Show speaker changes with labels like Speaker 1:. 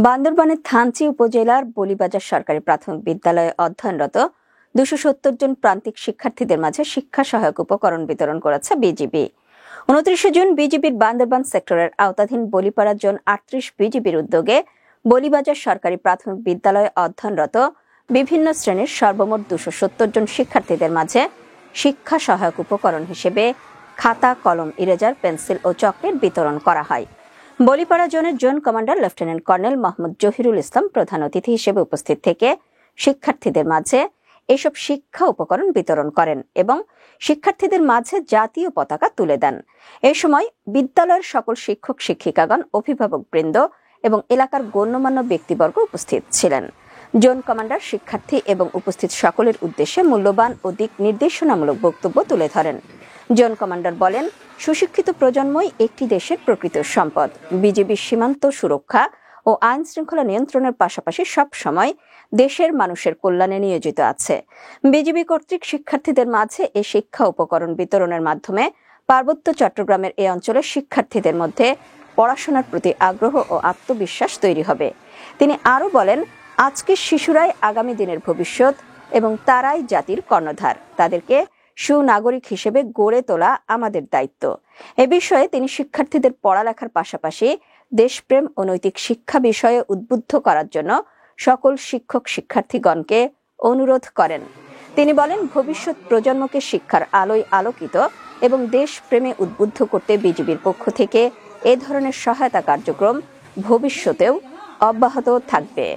Speaker 1: বান্দরবানের থানচি উপজেলার বলিবাজার সরকারি প্রাথমিক বিদ্যালয়ে অধ্যয়নরত 270 জন প্রান্তিক শিক্ষার্থীদের মাঝে শিক্ষা সহায়ক উপকরণ বিতরণ করেছে বিজিবি। 29 জুন বিজিবির বান্দরবান সেক্টরের আওতাধীন বলিপাড়া জোন 38 বিজিবির উদ্যোগে বলিবাজার সরকারি প্রাথমিক বিদ্যালয়ে অধ্যয়নরত বিভিন্ন শ্রেণীর সর্বমোট 270 জন শিক্ষার্থীদের মাঝে শিক্ষা সহায়ক উপকরণ হিসেবে খাতা, কলম, ইরেজার, পেন্সিল ও চকলেট বিতরণ করা হয়। বলিপাড়া জোনের zone commander lieutenant colonel Mohammad Zahirul Islam প্রধান অতিথি হিসেবে উপস্থিত থেকে শিক্ষার্থীদের মাঝে এসব শিক্ষা উপকরণ বিতরণ করেন এবং শিক্ষার্থীদের মাঝে জাতীয় পতাকা তুলে দেন। এ সময় বিদ্যালয়ের সকল শিক্ষক শিক্ষিকাগণ, অভিভাবকবৃন্দ এবং এলাকার গণ্যমান্য ব্যক্তিবর্গ উপস্থিত ছিলেন। জোন কমান্ডার শিক্ষার্থী এবং উপস্থিত সকলের উদ্দেশ্যে মূল্যবান ও দিক নির্দেশনামূলক বক্তব্য তুলে ধরেন। জোন কমান্ডার বলেন, সুশিক্ষিত প্রজন্মই একটি দেশের প্রকৃত সম্পদ। বিজিবির সীমান্ত সুরক্ষা ও আইন শৃঙ্খলা নিয়ন্ত্রণের পাশাপাশি সব সময় দেশের মানুষের কল্যাণে নিয়োজিত আছে। বিজিবি কর্তৃক শিক্ষার্থীদের মাঝে এই শিক্ষা উপকরণ বিতরণের মাধ্যমে পার্বত্য চট্টগ্রামের এই অঞ্চলের শিক্ষার্থীদের মধ্যে পড়াশোনার প্রতি আগ্রহ ও আত্মবিশ্বাস তৈরি হবে। তিনি আরও বলেন, আজকের শিশুরাই আগামী দিনের ভবিষ্যৎ এবং তারাই জাতির কর্ণধার। তাদেরকে সুনাগরিক হিসেবে গড়ে তোলা আমাদের দায়িত্ব। এ বিষয়ে তিনি শিক্ষার্থীদের পড়ালেখার পাশাপাশি দেশপ্রেম ও নৈতিক শিক্ষা বিষয়ে উদ্বুদ্ধ করার জন্য সকল শিক্ষক শিক্ষার্থীগণকে অনুরোধ করেন। তিনি বলেন, ভবিষ্যৎ প্রজন্মকে শিক্ষার আলোয় আলোকিত এবং দেশপ্রেমে উদ্বুদ্ধ করতে বিজিবির পক্ষ থেকে এ ধরনের সহায়তা কার্যক্রম ভবিষ্যতেও অব্যাহত থাকবে।